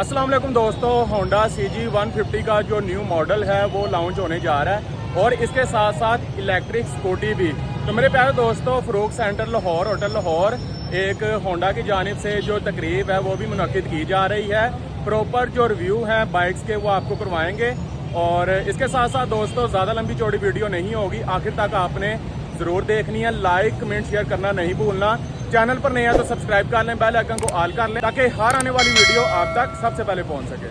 अस्सलाम वालेकुम दोस्तों, होंडा CG 150 का जो न्यू मॉडल है वो लॉन्च होने जा रहा है और इसके साथ साथ इलेक्ट्रिक स्कूटी भी। तो मेरे प्यारे दोस्तों, फ़रूख सेंटर लाहौर, होटल लाहौर, एक होंडा की जानिब से जो तकरीब है वो भी मुनक्किद की जा रही है। प्रॉपर जो रिव्यू है बाइक्स के वो आपको करवाएंगे और इसके साथ साथ दोस्तों ज़्यादा लंबी चौड़ी वीडियो नहीं होगी, आखिर तक आपने ज़रूर देखनी है। लाइक कमेंट शेयर करना नहीं भूलना। चैनल पर नहीं है तो सब्सक्राइब कर लें, बेल आइकन को ऑल कर लें ताकि हर आने वाली वीडियो आप तक सबसे पहले पहुंच सके।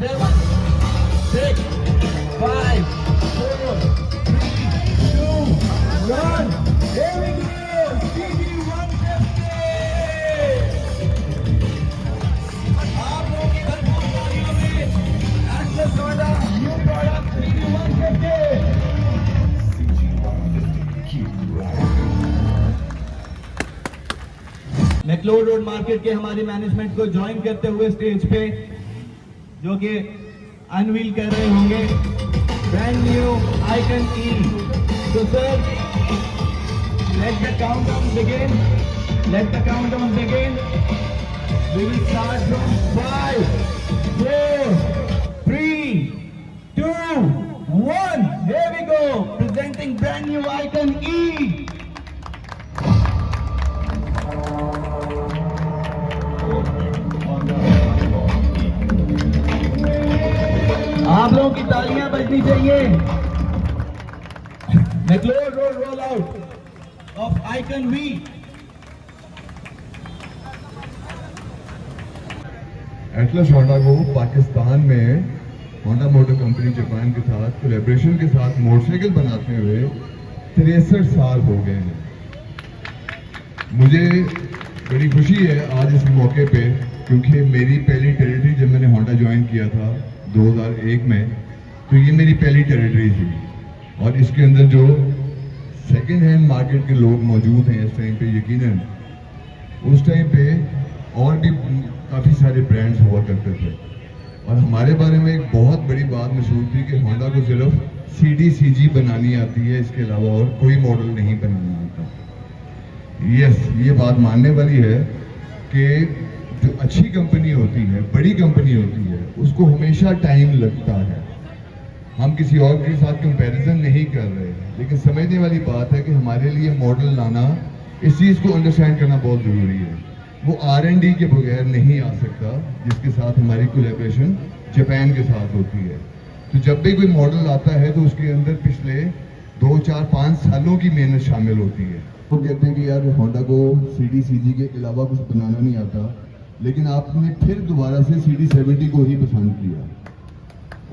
7, 6, 5, 4, 3, 2, 1. Here we go! CG 150! आप लोगों की भरपूर तालियों में Atlas Honda new product CG 150! McLeod Road market के हमारे मैनेजमेंट को ज्वाइन करते हुए स्टेज पे जो कि अनवील कर रहे होंगे ब्रांड न्यू आइकन ई। तो sir, let the countdown begin. Let the countdown begin. We will start from 5, 4, 3, 2, 1. Here we go. Presenting brand new icon E. आप लोगों की तालियां बजनी चाहिए। McLeod Road roll out of Icon V. Atlas Honda को पाकिस्तान में Honda motor company Japan के साथ कोलैबोरेशन के साथ मोटरसाइकिल बनाते हुए 63 साल हो गए हैं। मुझे बड़ी खुशी है आज इस मौके पे, क्योंकि मेरी पहली टेरिटरी जब मैंने होंडा ज्वाइन किया था 2001 में, तो ये मेरी पहली टेरिटरी थी और इसके अंदर जो सेकेंड हैंड मार्केट के लोग मौजूद हैं इस टाइम पे, यकीनन उस टाइम पे और भी काफ़ी सारे ब्रांड्स हुआ करते थे और हमारे बारे में एक बहुत बड़ी बात मशहूर थी कि होंडा को सिर्फ CD CG बनानी आती है, इसके अलावा और कोई मॉडल नहीं बनाना आता। यस, ये बात मानने वाली है कि जो अच्छी कंपनी होती है, बड़ी कंपनी होती है, उसको हमेशा टाइम लगता है। हम किसी और के साथ कंपैरिजन नहीं कर रहे हैं, लेकिन समझने वाली बात है कि हमारे लिए मॉडल लाना, इस चीज़ को अंडरस्टैंड करना बहुत ज़रूरी है। वो R&D के बगैर नहीं आ सकता, जिसके साथ हमारी कोलैबोरेशन जापान के साथ होती है। तो जब भी कोई मॉडल आता है तो उसके अंदर पिछले 2, 4, 5 सालों की मेहनत शामिल होती है। वो कहते हैं कि यार होंडा को CD CG के अलावा कुछ बनाना नहीं आता, लेकिन आपने फिर दोबारा से CD 70 को ही पसंद किया।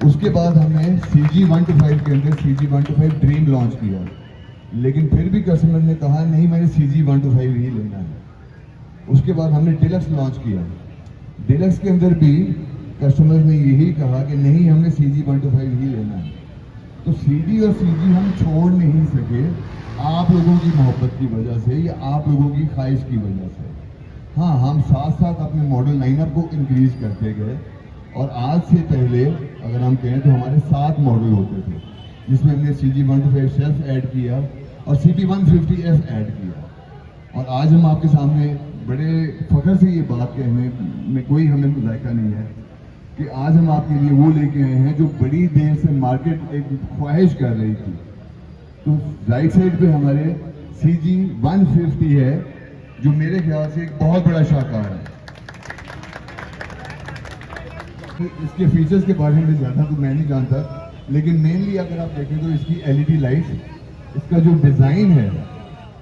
उसके बाद हमने CG 125 के अंदर CG 125 ड्रीम लॉन्च किया, लेकिन फिर भी कस्टमर ने कहा नहीं, मैंने CG 125 ही लेना है। उसके बाद हमने डिलक्स लॉन्च किया। डिलक्स के अंदर भी कस्टमर ने यही कहा कि नहीं, हमने CG 125 ही लेना है। तो CD और CG हम छोड़ नहीं सके, आप लोगों की मोहब्बत की वजह से या आप लोगों की ख्वाहिश की वजह से। हाँ, हम साथ साथ अपने मॉडल लाइनअप को इंक्रीज करते गए और आज से पहले अगर हम कहें तो हमारे 7 मॉडल होते थे, जिसमें हमने CG 125 सेल्फ ऐड किया और CG 150F ऐड किया। और आज हम आपके सामने बड़े फख्र से ये बात कहने में कोई हमें जायका नहीं है कि आज हम आपके लिए वो लेके आए हैं जो बड़ी देर से मार्केट एक ख्वाहिश कर रही थी। तो राइट साइड पे हमारे CG 150 है, जो मेरे ख्याल से एक बहुत बड़ा शाहकार है। इसके फीचर्स के बारे में ज़्यादा तो मैं नहीं जानता, लेकिन मेनली अगर आप देखें तो इसकी LED लाइट, इसका जो डिज़ाइन है,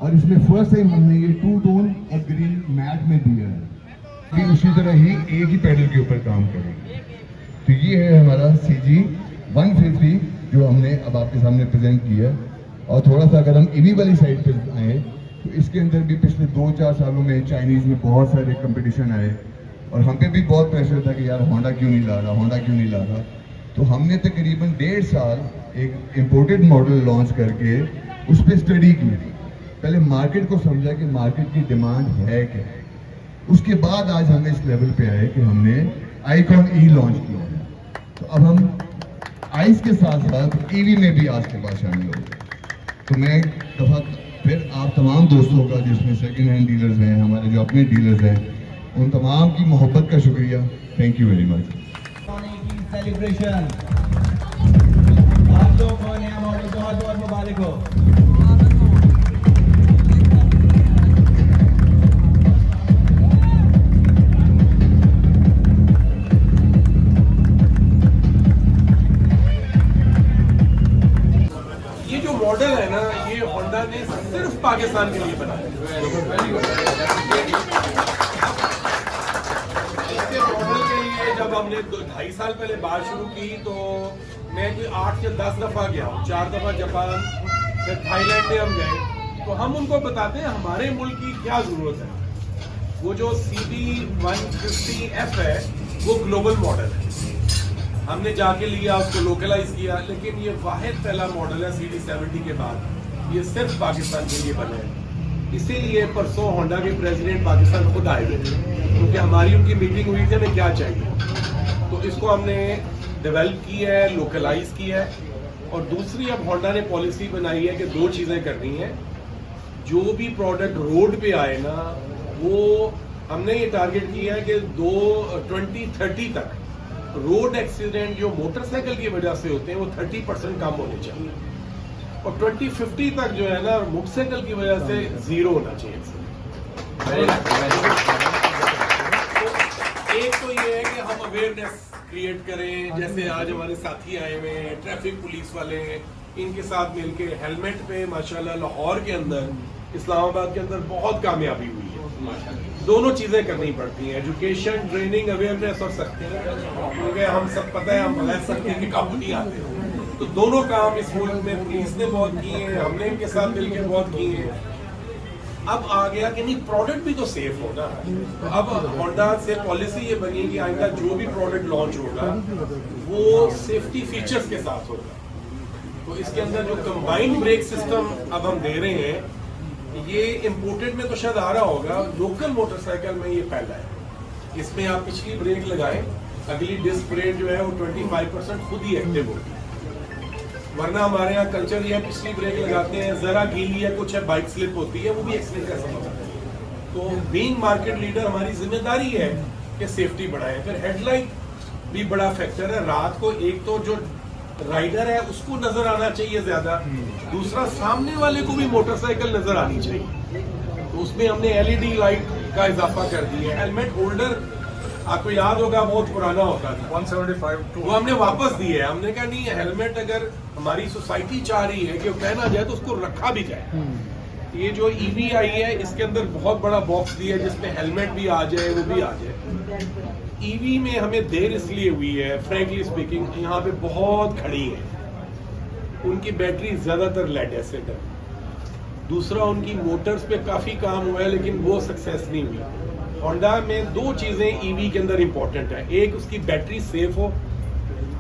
और इसमें फर्स्ट टाइम हमने ये 2 टोन और ग्रीन मैट में दिया है कि उसी तरह ही एक ही पैडल के ऊपर काम करेंगे। तो ये है हमारा CG 150 जो हमने अब आपके सामने प्रेजेंट किया है। और थोड़ा सा अगर हम EV वाली साइड पे आए तो इसके अंदर भी पिछले 2-4 सालों में चाइनीज़ में बहुत सारे कंपटीशन आए और हम पे भी बहुत प्रेशर था कि यार होंडा क्यों नहीं ला रहा, होंडा क्यों नहीं ला रहा। तो हमने तकरीबन 1.5 साल एक इम्पोर्टेड मॉडल लॉन्च करके उस पर स्टडी की, पहले मार्केट को समझा कि मार्केट की डिमांड है क्या, उसके बाद आज हम इस लेवल पे आए कि हमने आइकॉन E लॉन्च किया है। तो अब हम आइस के साथ साथ EV में भी आज के बाद शामिल हो गए। तो मैं एक दफ़ा फिर आप तमाम दोस्तों का, जिसमें सेकेंड हैंड डीलर्स हैं, हमारे जो अपने डीलर्स हैं, उन तमाम की मोहब्बत का शुक्रिया। Thank you very much. Celebration आप लोगों को नया मॉडल बहुत बहुत मुबारक हो। ये जो मॉडल है ना, ये होंडा ने सिर्फ पाकिस्तान के लिए बनाया। इसके मॉडल के लिए जब हमने 2-2.5 साल पहले बात शुरू की तो मैं कोई 8 या 10 दफ़ा गया हूँ, 4 दफ़ा जापान, फिर थाईलैंड में हम गए। तो हम उनको बताते हैं हमारे मुल्क की क्या ज़रूरत है। वो जो CG 150F है वो ग्लोबल मॉडल है, हमने जाके लिया, उसको लोकलाइज किया, लेकिन ये वाहिद पहला मॉडल है CD 70 के बाद, ये सिर्फ पाकिस्तान के लिए बना है। इसीलिए परसों होंडा के प्रेसिडेंट पाकिस्तान खुद आए हुए थे, क्योंकि हमारी उनकी मीटिंग हुई थी हमें क्या चाहिए। तो इसको हमने डेवलप किया है, लोकलाइज किया है। और दूसरी अब होंडा ने पॉलिसी बनाई है कि 2 चीज़ें करनी है। जो भी प्रोडक्ट रोड पे आए ना, वो हमने ये टारगेट किया है कि 2030 तक रोड एक्सीडेंट जो मोटरसाइकिल की वजह से होते हैं वो 30% कम होने चाहिए, और 2050 तक जो है ना मोटरसाइकिल की वजह से 0 होना चाहिए। तो एक तो ये है कि हम अवेयरनेस क्रिएट करें, जैसे आज हमारे साथी आए हुए हैं ट्रैफिक पुलिस वाले हैं, इनके साथ मिलके हेलमेट पे माशाल्लाह लाहौर के अंदर, इस्लामाबाद के अंदर बहुत कामयाबी हुई है। दोनों चीज़ें करनी पड़ती हैं, एजुकेशन, ट्रेनिंग, अवेयरनेस और सख्ती, क्योंकि हम सब पता है हम बगैर सख्ती के काबू नहीं आते। तो दोनों काम इस मुल्क में पुलिस ने बहुत किए हैं, हमने इनके साथ मिलकर बहुत किए हैं। अब आ गया कि नहीं प्रोडक्ट भी तो सेफ हो ना। तो अब होंडा से पॉलिसी ये बनी कि आइंदा जो भी प्रोडक्ट लॉन्च होगा वो सेफ्टी फीचर्स के साथ होगा। तो इसके अंदर जो कंबाइंड ब्रेक सिस्टम अब हम दे रहे हैं, ये इम्पोर्टेड में तो शायद आ रहा होगा, लोकल मोटरसाइकिल में ये पहला है। इसमें आप पिछली ब्रेक लगाएं, अगली डिस्क ब्रेक जो है वो 25% खुद ही एक्टिव होगी। वरना हमारे यहाँ कल्चर ये है, पिछली ब्रेक लगाते हैं, जरा गीली है, कुछ है, बाइक स्लिप होती है, वो भी एक्सीडेंट का सबब है। तो बीइंग मार्केट लीडर हमारी जिम्मेदारी है कि सेफ्टी बढ़ाएं। फिर हेडलाइट भी बड़ा फैक्टर है। रात को एक तो जो राइडर है उसको नजर आना चाहिए ज्यादा, दूसरा सामने वाले को भी मोटरसाइकिल नजर आनी चाहिए। तो उसमें हमने LED लाइट का इजाफा कर दिया है। हेलमेट होल्डर आपको याद होगा बहुत पुराना होता था, 175 वो हमने वापस दिए है। हमने कहा नहीं, हेलमेट अगर हमारी सोसाइटी चाह रही है कि वो पहना जाए तो उसको रखा भी जाए। ये जो EV आई है इसके अंदर बहुत बड़ा बॉक्स दिया है जिसमें हेलमेट भी आ जाए, वो भी आ जाए। EV में हमें देर इसलिए हुई है, फ्रैंकली स्पीकिंग, यहाँ पे बहुत खड़ी है, उनकी बैटरी ज्यादातर लेड एसिड है। दूसरा उनकी मोटर्स पे काफी काम हुआ है लेकिन वो सक्सेस नहीं हुई। होंडा में 2 चीजें EV के अंदर इंपॉर्टेंट है, एक उसकी बैटरी सेफ हो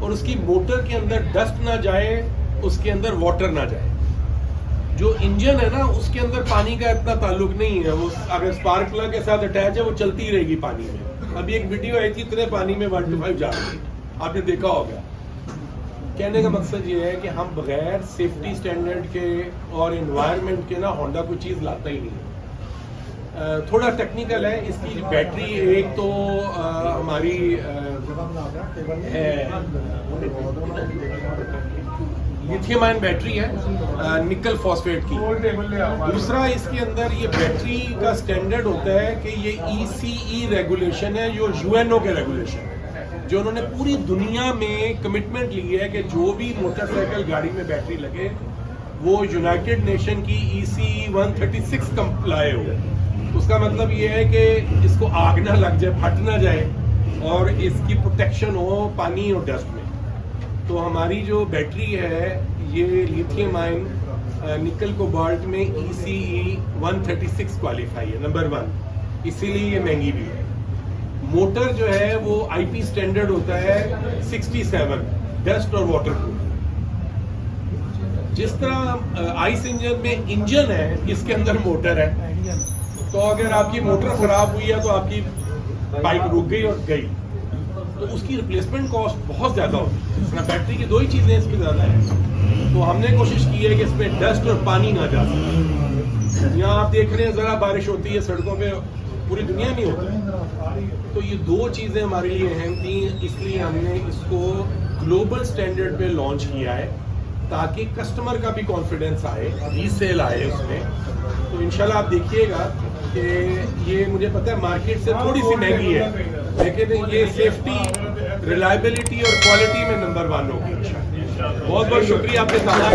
और उसकी मोटर के अंदर डस्ट ना जाए, उसके अंदर वाटर ना जाए। जो इंजन है ना उसके अंदर पानी का इतना ताल्लुक नहीं है, वो अगर स्पार्क प्लग के साथ अटैच है वो चलती रहेगी पानी में। अभी एक वीडियो आई थी, इतने पानी में 1 to 5 जा रही है, आपने देखा होगा। कहने का मकसद ये है कि हम बगैर सेफ्टी स्टैंडर्ड के और एनवायरनमेंट के ना होंडा कोई चीज़ लाता ही नहीं है। थोड़ा टेक्निकल है। इसकी बैटरी एक तो हमारी है लिथियम आयन बैटरी है निकल फॉस्फेट की। दूसरा इसके अंदर ये बैटरी का स्टैंडर्ड होता है कि ये ECE रेगुलेशन है, जो UNO के रेगुलेशन है, जो उन्होंने पूरी दुनिया में कमिटमेंट ली है कि जो भी मोटरसाइकिल गाड़ी में बैटरी लगे वो यूनाइटेड नेशन की ECE 136 कंप्लाई हो। उसका मतलब ये है कि इसको आग ना लग जाए, फट ना जाए और इसकी प्रोटेक्शन हो पानी और डस्ट में। तो हमारी जो बैटरी है ये लिथियम आयन निकल कोबाल्ट में ECE 136 क्वालिफाई है, नंबर 1, इसीलिए ये महंगी भी है। मोटर जो है वो IP स्टैंडर्ड होता है 67, डस्ट और वाटर प्रूफ। जिस तरह आइस इंजन में इंजन है, इसके अंदर मोटर है। तो अगर आपकी मोटर खराब हुई है तो आपकी बाइक रुक गई और गई, तो उसकी रिप्लेसमेंट कॉस्ट बहुत ज़्यादा होती है। बैटरी की 2 ही चीज़ें इसमें ज़्यादा है। तो हमने कोशिश की है कि इसमें डस्ट और पानी ना जा सके। यहाँ आप देख रहे हैं ज़रा बारिश होती है सड़कों पे, पूरी दुनिया में होती है। तो ये 2 चीज़ें हमारे लिए अहम थी, इसलिए हमने इसको ग्लोबल स्टैंडर्ड पे लॉन्च किया है ताकि कस्टमर का भी कॉन्फिडेंस आए, रीसेल आए उसमें। तो इंशाल्लाह आप देखिएगा कि ये मुझे पता है मार्केट से थोड़ी सी महंगी है, लेकिन ये सेफ्टी, रिलायबिलिटी और क्वालिटी में नंबर 1 होगी। बहुत बहुत शुक्रिया आपने कहा।